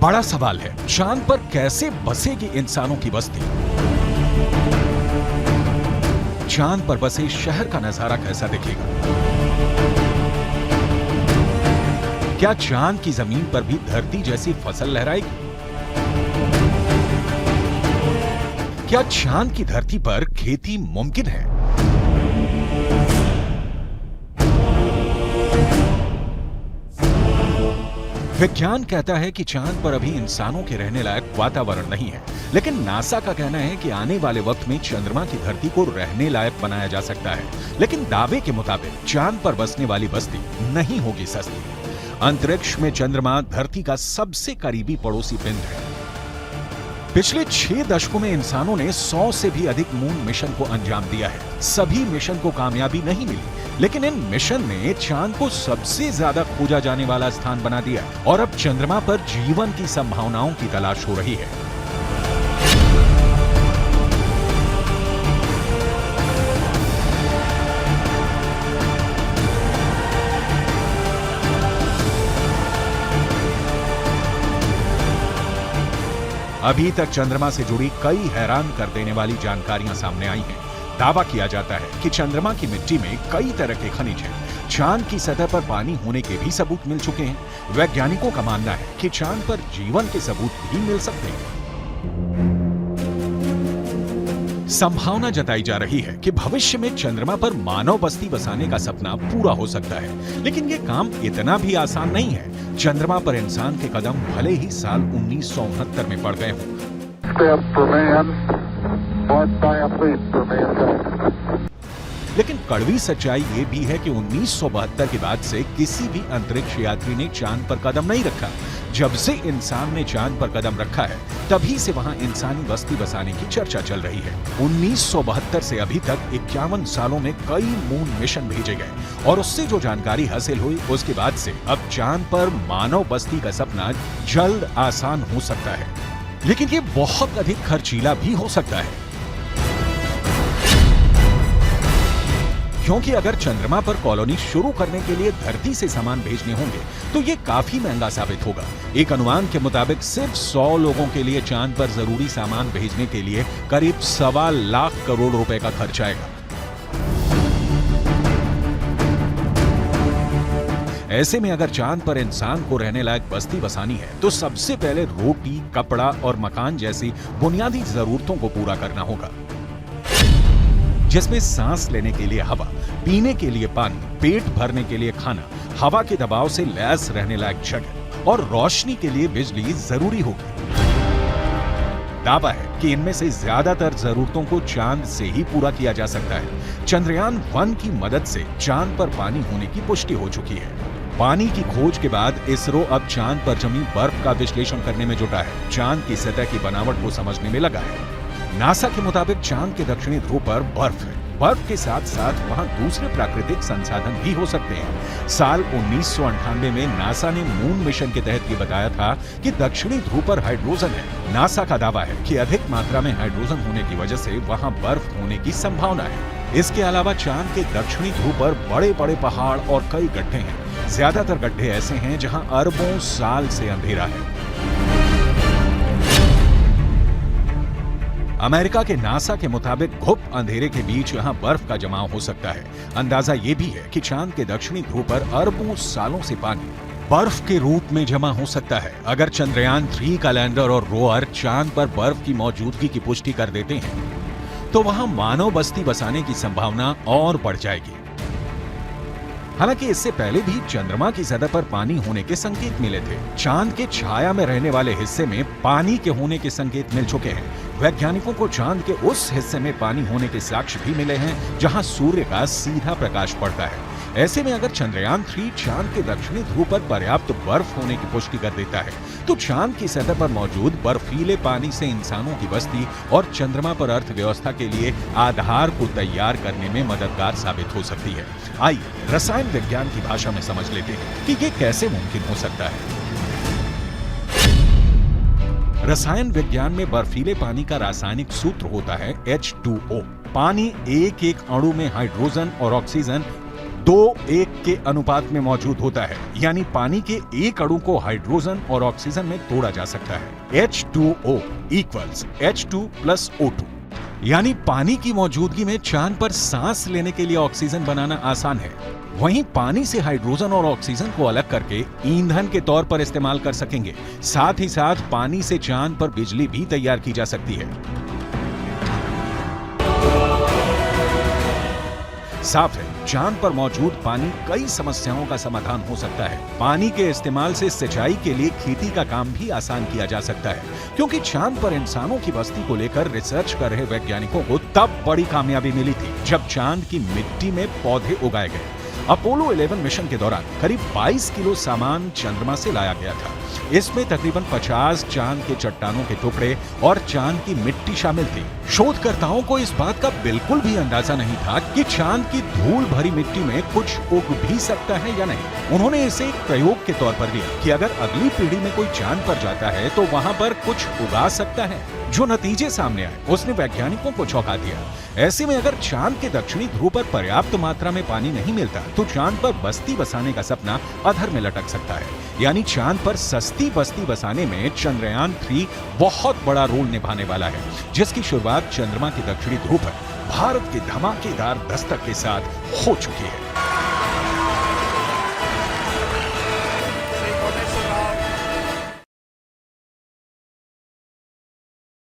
बड़ा सवाल है, चांद पर कैसे बसेगी इंसानों की बस्ती? चांद पर बसे शहर का नजारा कैसा दिखेगा? क्या चांद की जमीन पर भी धरती जैसी फसल लहराएगी? क्या चांद की धरती पर खेती मुमकिन है? विज्ञान कहता है कि चांद पर अभी इंसानों के रहने लायक वातावरण नहीं है, लेकिन नासा का कहना है कि आने वाले वक्त में चंद्रमा की धरती को रहने लायक बनाया जा सकता है। लेकिन दावे के मुताबिक चांद पर बसने वाली बस्ती नहीं होगी सस्ती। अंतरिक्ष में चंद्रमा धरती का सबसे करीबी पड़ोसी पिंड है। पिछले 6 दशकों में इंसानों ने 100 से भी अधिक मून मिशन को अंजाम दिया है। सभी मिशन को कामयाबी नहीं मिली, लेकिन इन मिशन ने चांद को सबसे ज्यादा खोजा जाने वाला स्थान बना दिया और अब चंद्रमा पर जीवन की संभावनाओं की तलाश हो रही है। अभी तक चंद्रमा से जुड़ी कई हैरान कर देने वाली जानकारियां सामने आई हैं। दावा किया जाता है कि चंद्रमा की मिट्टी में कई तरह के खनिज हैं। चांद की सतह पर पानी होने के भी सबूत मिल चुके हैं। वैज्ञानिकों का मानना है कि चांद पर जीवन के सबूत भी मिल सकते हैं। संभावना जताई जा रही है कि भविष्य में चंद्रमा पर मानव बस्ती बसाने का सपना पूरा हो सकता है, लेकिन यह काम इतना भी आसान नहीं है। चंद्रमा पर इंसान के कदम भले ही साल 1969 में पड़ गए हों, लेकिन कड़वी सच्चाई ये भी है कि 1972 के बाद से किसी भी अंतरिक्ष यात्री ने चांद पर कदम नहीं रखा। जब से इंसान ने चांद पर कदम रखा है, तभी से वहां इंसानी बस्ती बसाने की चर्चा चल रही है। 1972 से अभी तक 51 सालों में कई मून मिशन भेजे गए और उससे जो जानकारी हासिल हुई, उसके बाद से अब चांद पर मानव बस्ती का सपना जल्द आसान हो सकता है, लेकिन ये बहुत अधिक खर्चीला भी हो सकता है। क्योंकि अगर चंद्रमा पर कॉलोनी शुरू करने के लिए धरती से सामान भेजने होंगे तो ये काफी महंगा साबित होगा। एक अनुमान के मुताबिक सिर्फ 100 लोगों के लिए चांद पर जरूरी सामान भेजने के लिए करीब 1.25 लाख करोड़ रुपए का खर्च आएगा। ऐसे में अगर चांद पर इंसान को रहने लायक बस्ती बसानी है तो सबसे पहले रोटी, कपड़ा और मकान जैसी बुनियादी जरूरतों को पूरा करना होगा, जिसमें सांस लेने के लिए हवा, पीने के लिए पानी, पेट भरने के लिए खाना, हवा के दबाव से लैस रहने लायक जगह और रोशनी के लिए बिजली जरूरी होगी। दावा है कि इनमें से ज्यादातर जरूरतों को चांद से ही पूरा किया जा सकता है। चंद्रयान 1 की मदद से चांद पर पानी होने की पुष्टि हो चुकी है। पानी की खोज के बाद इसरो अब चांद पर जमी बर्फ का विश्लेषण करने में जुटा है। चांद की सतह की बनावट को समझने में लगा है। नासा के मुताबिक चांद के दक्षिणी ध्रुव पर बर्फ है। बर्फ के साथ साथ वहां दूसरे प्राकृतिक संसाधन भी हो सकते हैं। साल 1998 में नासा ने मून मिशन के तहत ये बताया था कि दक्षिणी ध्रुव पर हाइड्रोजन है। नासा का दावा है कि अधिक मात्रा में हाइड्रोजन होने की वजह से वहां बर्फ होने की संभावना है। इसके अलावा चांद के दक्षिणी ध्रुव पर बड़े बड़े पहाड़ और कई गड्ढे हैं। ज्यादातर गड्ढे ऐसे हैं जहां अरबों साल से अंधेरा है। अमेरिका के नासा के मुताबिक घुप अंधेरे के बीच यहां बर्फ का जमाव हो सकता है। अंदाजा यह भी है कि चांद के दक्षिणी ध्रुव पर अरबों सालों से पानी बर्फ के रूप में जमा हो सकता है। अगर चंद्रयान 3 का लैंडर और रोअर चांद पर बर्फ की मौजूदगी की पुष्टि कर देते हैं तो वहां मानव बस्ती बसाने की संभावना और बढ़ जाएगी। हालांकि इससे पहले भी चंद्रमा की सतह पर पानी होने के संकेत मिले थे। चांद के छाया में रहने वाले हिस्से में पानी के होने के संकेत मिल चुके हैं। वैज्ञानिकों को चांद के उस हिस्से में पानी होने के साक्ष्य भी मिले हैं जहां सूर्य का सीधा प्रकाश पड़ता है। ऐसे में अगर चंद्रयान 3 चांद के दक्षिणी ध्रुव पर पर्याप्त बर्फ होने की पुष्टि कर देता है तो चांद की सतह पर मौजूद बर्फीले पानी से इंसानों की बस्ती और चंद्रमा पर अर्थव्यवस्था के लिए आधार को तैयार करने में मददगार साबित हो सकती है। आइए रसायन विज्ञान की भाषा में समझ लेते हैं कि ये कैसे मुमकिन हो सकता है। रसायन विज्ञान में बर्फीले पानी का रासायनिक सूत्र होता है H2O। पानी एक एक अणु में हाइड्रोजन और ऑक्सीजन 2:1 के अनुपात में मौजूद होता है, यानी पानी के एक अणु को हाइड्रोजन और ऑक्सीजन में तोड़ा जा सकता है। H2O equals H2 plus O2, यानी पानी की मौजूदगी में चांद पर सांस लेने के लिए ऑक्सीजन बनाना आसान है। वहीं पानी से हाइड्रोजन और ऑक्सीजन को अलग करके ईंधन के तौर पर इस्तेमाल कर सकेंगे। साथ ही साथ पानी से चांद पर बिजली भी तैयार की जा सकती है। साफ है, चांद पर मौजूद पानी कई समस्याओं का समाधान हो सकता है। पानी के इस्तेमाल से सिंचाई के लिए खेती का काम भी आसान किया जा सकता है, क्योंकि चांद पर इंसानों की बस्ती को लेकर रिसर्च कर रहे वैज्ञानिकों को तब बड़ी कामयाबी मिली थी जब चांद की मिट्टी में पौधे उगाए गए। अपोलो 11 मिशन के दौरान करीब 22 किलो सामान चंद्रमा से लाया गया था। इसमें तकरीबन 50 चांद के चट्टानों के टुकड़े और चांद की मिट्टी शामिल थी। शोधकर्ताओं को इस बात का बिल्कुल भी अंदाजा नहीं था कि चांद की धूल भरी मिट्टी में कुछ उग भी सकता है या नहीं। उन्होंने इसे एक प्रयोग के तौर पर लिया कि अगर अगली पीढ़ी में कोई चांद पर जाता है तो वहां पर कुछ उगा सकता है। जो नतीजे सामने आए उसने वैज्ञानिकों को चौंका दिया। ऐसे में अगर चांद के दक्षिणी ध्रुव पर पर्याप्त मात्रा में पानी नहीं मिलता तो चांद पर बस्ती बसाने का सपना अधर में लटक सकता है। यानी चांद पर सस्ती बस्ती बसाने में चंद्रयान 3 बहुत बड़ा रोल निभाने वाला है, जिसकी शुरुआत चंद्रमा के दक्षिणी ध्रुव पर भारत के धमाकेदार दस्तक के साथ हो चुकी है।